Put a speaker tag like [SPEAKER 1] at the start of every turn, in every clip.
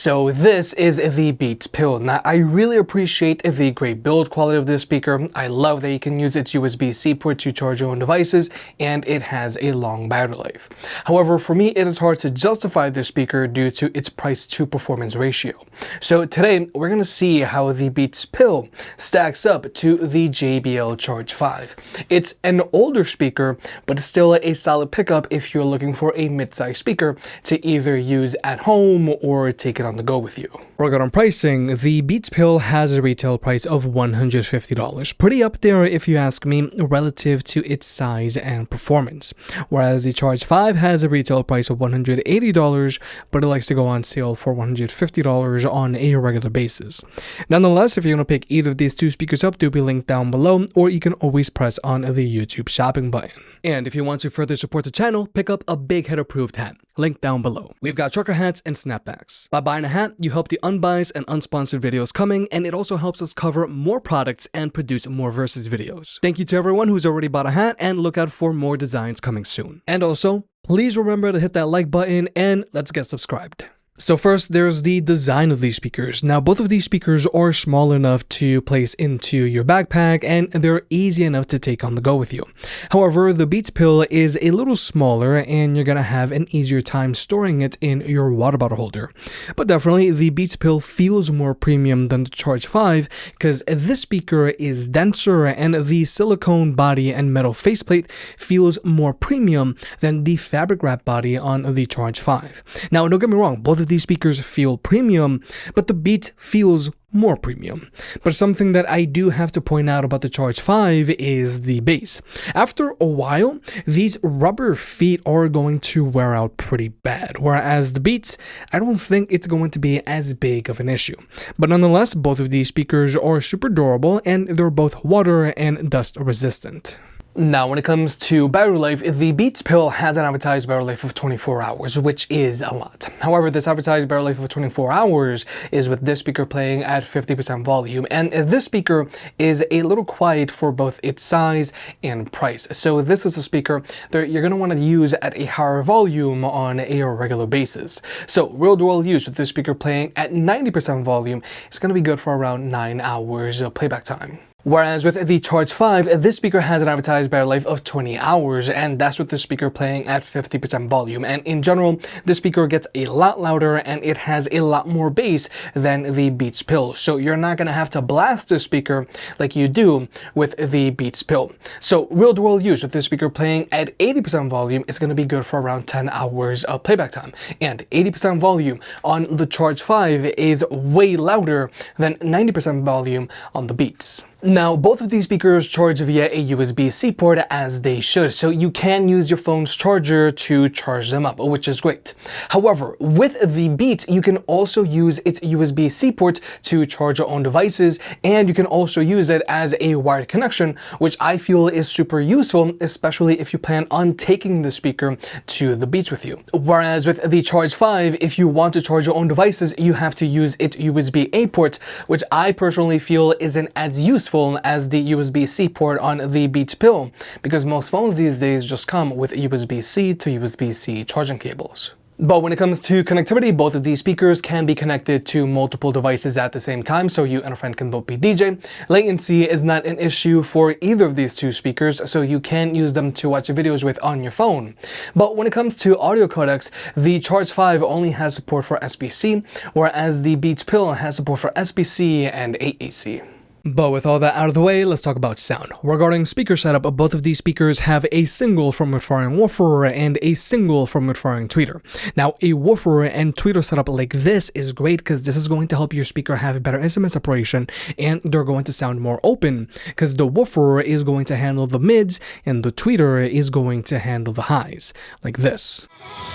[SPEAKER 1] So this is the Beats Pill. Now I really appreciate the great build quality of this speaker. I love that you can use its USB-C port to charge your own devices, and it has a long battery life. However, for me it is hard to justify this speaker due to its price to performance ratio. So today we're going to see how the Beats Pill stacks up to the JBL Charge 5. It's an older speaker, but it's still a solid pickup if you're looking for a mid-size speaker to either use at home or take it on the go with you. Regarding pricing, the Beats Pill has a retail price of $150. Pretty up there if you ask me, relative to its size and performance. Whereas the Charge 5 has a retail price of $180, but it likes to go on sale for $150 on a regular basis. Nonetheless, if you want to pick either of these two speakers up, they'll be linked down below, or you can always press on the YouTube shopping button. And if you want to further support the channel, pick up a Big Head approved hat, linked down below. We've got trucker hats and snapbacks. By buying a hat, you help the unbiased and unsponsored videos coming, and it also helps us cover more products and produce more versus videos. Thank you to everyone who's already bought a hat, and look out for more designs coming soon. And also, please remember to hit that like button, and let's get subscribed. So first, there's the design of these speakers. Now, both of these speakers are small enough to place into your backpack, and they're easy enough to take on the go with you. However, the Beats Pill is a little smaller, and you're gonna have an easier time storing it in your water bottle holder. But definitely, the Beats Pill feels more premium than the Charge 5, because this speaker is denser, and the silicone body and metal faceplate feels more premium than the fabric wrap body on the Charge 5. Now, don't get me wrong, both of these speakers feel premium, but the Beats feels more premium. But something that I do have to point out about the Charge 5 is the bass. After a while, these rubber feet are going to wear out pretty bad, whereas the Beats, I don't think it's going to be as big of an issue. But nonetheless, both of these speakers are super durable, and they're both water and dust resistant. Now, when it comes to battery life, the Beats Pill has an advertised battery life of 24 hours, which is a lot. However, this advertised battery life of 24 hours is with this speaker playing at 50% volume, and this speaker is a little quiet for both its size and price. So this is a speaker that you're going to want to use at a higher volume on a regular basis. So real-world use with this speaker playing at 90% volume is going to be good for around 9 hours of playback time. Whereas with the Charge 5, this speaker has an advertised battery life of 20 hours, and that's with the speaker playing at 50% volume. And in general, this speaker gets a lot louder, and it has a lot more bass than the Beats Pill. So you're not going to have to blast this speaker like you do with the Beats Pill. So real-world use with this speaker playing at 80% volume is going to be good for around 10 hours of playback time. And 80% volume on the Charge 5 is way louder than 90% volume on the Beats. Now, both of these speakers charge via a USB-C port, as they should, so you can use your phone's charger to charge them up, which is great. However, with the Beats, you can also use its USB-C port to charge your own devices, and you can also use it as a wired connection, which I feel is super useful, especially if you plan on taking the speaker to the beach with you. Whereas with the Charge 5, if you want to charge your own devices, you have to use its USB-A port, which I personally feel isn't as useful as the USB-C port on the Beats Pill, because most phones these days just come with USB-C to USB-C charging cables. But when it comes to connectivity, both of these speakers can be connected to multiple devices at the same time, so you and a friend can both be DJ. Latency is not an issue for either of these two speakers, so you can use them to watch videos with on your phone. But when it comes to audio codecs, the Charge 5 only has support for SBC, whereas the Beats Pill has support for SBC and AAC. But with all that out of the way, let's talk about sound. Regarding speaker setup, both of these speakers have a single front-mid-firing woofer and a single front-mid-firing tweeter. Now, a woofer and tweeter setup like this is great because this is going to help your speaker have better instrument separation, and they're going to sound more open because the woofer is going to handle the mids and the tweeter is going to handle the highs, like this.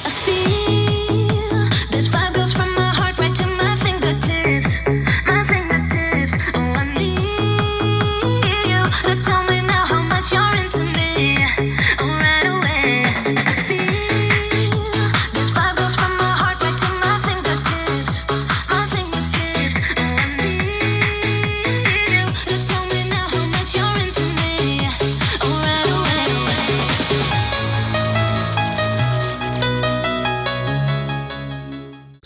[SPEAKER 2] I feel this vibe goes from my heart right to my fingertips. My fingertips. Oh, I need you to tell me now how much you're into me. Oh, right away. I feel this vibe goes from my heart right to my fingertips. My fingertips. Oh, I need you to tell me now how much you're into me. Oh, right away.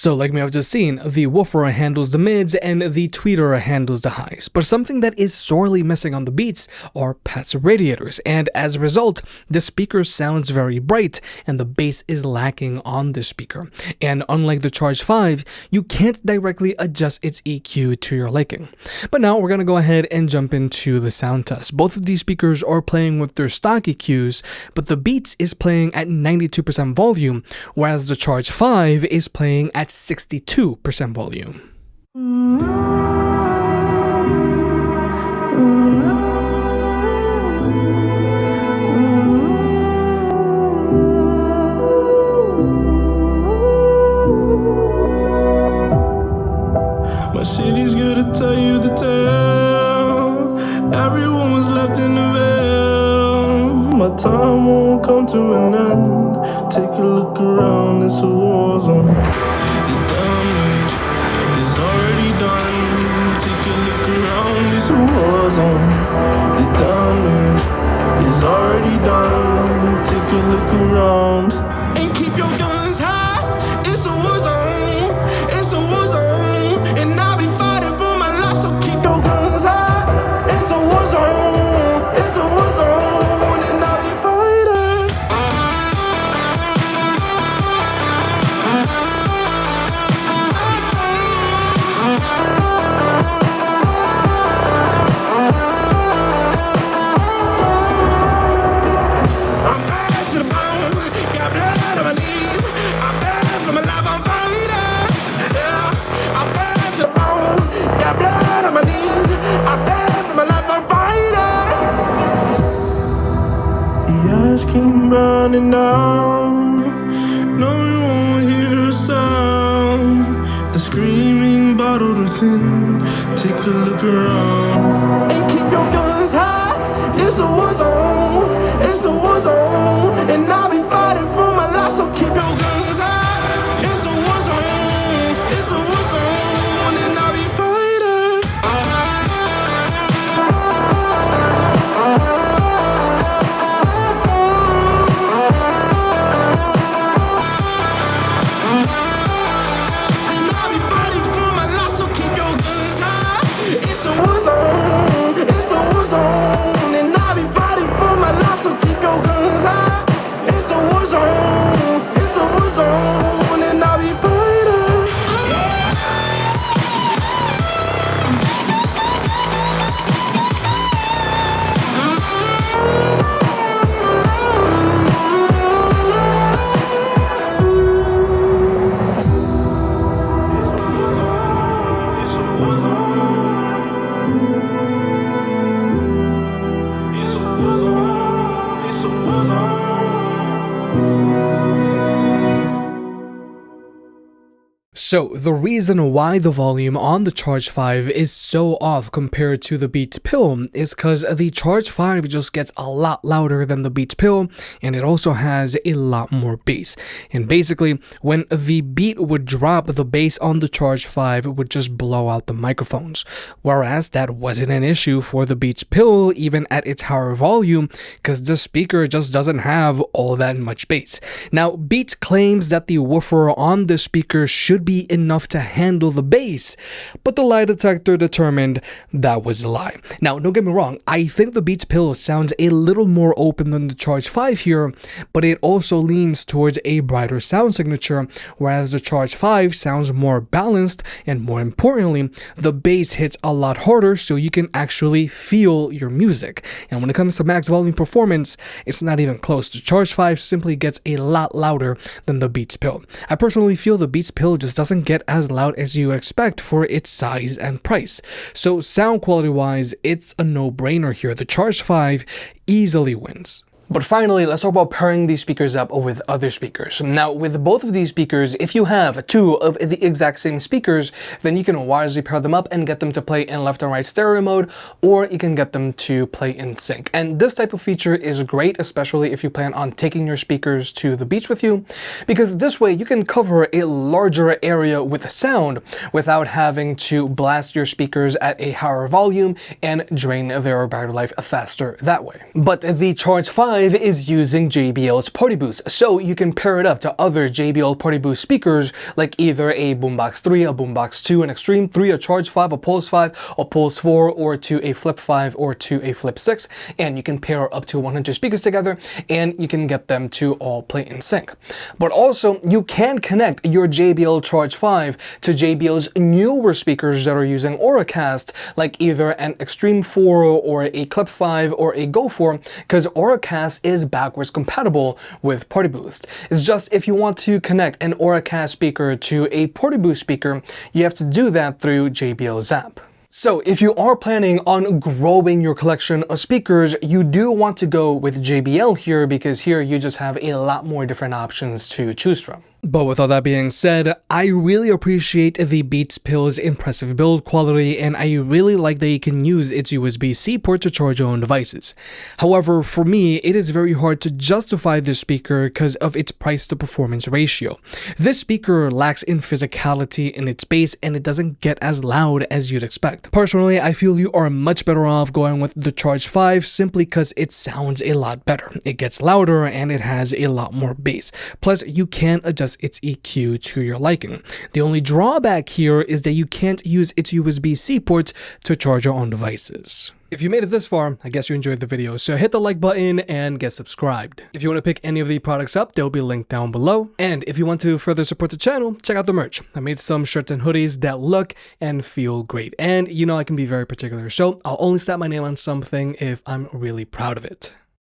[SPEAKER 1] So like we have just seen, the woofer handles the mids and the tweeter handles the highs. But something that is sorely missing on the Beats are passive radiators, and as a result, the speaker sounds very bright and the bass is lacking on the speaker. And unlike the Charge 5, you can't directly adjust its EQ to your liking. But now we're gonna go ahead and jump into the sound test. Both of these speakers are playing with their stock EQs, but the Beats is playing at 92% volume, whereas the Charge 5 is playing at 62% volume.
[SPEAKER 3] My city's gonna tell you the tale. Everyone was left in the veil. My time won't come to an end. Take a look around, it's a war zone. The damage is already done. Take a look around, it's a war zone. The damage is already done. Take a look around. And keep your guns high, it's a war zone. It's a war zone. And I'll be fighting for my life, so keep your guns high. It's a war zone. It's a war zone. And I'll be fighting. Came running down. No, you won't hear a sound. The screaming bottled within. Take a look around. And keep your guns high. It's a war zone. It's a war zone. And I'll be fighting for my life, so keep your guns high. It's a war zone. It's a war zone. And I'll be fighting.
[SPEAKER 1] So the reason why the volume on the Charge 5 is so off compared to the Beats Pill is because the Charge 5 just gets a lot louder than the Beats Pill, and it also has a lot more bass. And basically, when the beat would drop, the bass on the Charge 5 would just blow out the microphones. Whereas that wasn't an issue for the Beats Pill, even at its higher volume, because the speaker just doesn't have all that much bass. Now, Beats claims that the woofer on the speaker should be enough to handle the bass, but the lie detector determined that was a lie. Now, don't get me wrong, I think the Beats Pill sounds a little more open than the Charge 5 here, but it also leans towards a brighter sound signature, whereas the Charge 5 sounds more balanced, and more importantly, the bass hits a lot harder so you can actually feel your music. And when it comes to max volume performance, it's not even close. The Charge 5 simply gets a lot louder than the Beats Pill. I personally feel the Beats Pill just doesn't get as loud as you expect for its size and price. So sound quality wise, it's a no-brainer here. The Charge 5 easily wins. But finally, let's talk about pairing these speakers up with other speakers. Now, with both of these speakers, if you have two of the exact same speakers, then you can wisely pair them up and get them to play in left and right stereo mode, or you can get them to play in sync. And this type of feature is great, especially if you plan on taking your speakers to the beach with you, because this way you can cover a larger area with sound without having to blast your speakers at a higher volume and drain their battery life faster that way. But the Charge 5 5 is using JBL's Party Boost, so you can pair it up to other JBL Party Boost speakers like either a Boombox 3, a Boombox 2, an Extreme 3, a Charge 5, a Pulse 5, a Pulse 4, or to a Flip 5 or to a Flip 6, and you can pair up to 100 speakers together and you can get them to all play in sync. But also, you can connect your JBL Charge 5 to JBL's newer speakers that are using Auracast, like either an Extreme 4 or a Clip 5 or a Go 4, because Auracast is backwards compatible with Party Boost. It's just if you want to connect an Auracast speaker to a Party Boost speaker, you have to do that through JBL's app. So if you are planning on growing your collection of speakers, you do want to go with JBL here, because here you just have a lot more different options to choose from. But with all that being said, I really appreciate the Beats Pill's impressive build quality, and I really like that you can use its USB-C port to charge your own devices. However, for me, it is very hard to justify this speaker because of its price to performance ratio. This speaker lacks in physicality in its bass, and it doesn't get as loud as you'd expect. Personally, I feel you are much better off going with the Charge 5 simply because it sounds a lot better. It gets louder and it has a lot more bass. Plus, you can adjust its EQ to your liking. The only drawback here is that you can't use its USB-C ports to charge your own devices. If you made it this far, I guess you enjoyed the video, so hit the like button and get subscribed. If you want to pick any of the products up, they'll be linked down below. And if you want to further support the channel, check out the merch. I made some shirts and hoodies that look and feel great. And you know I can be very particular, so I'll only slap my name on something if I'm really proud of it.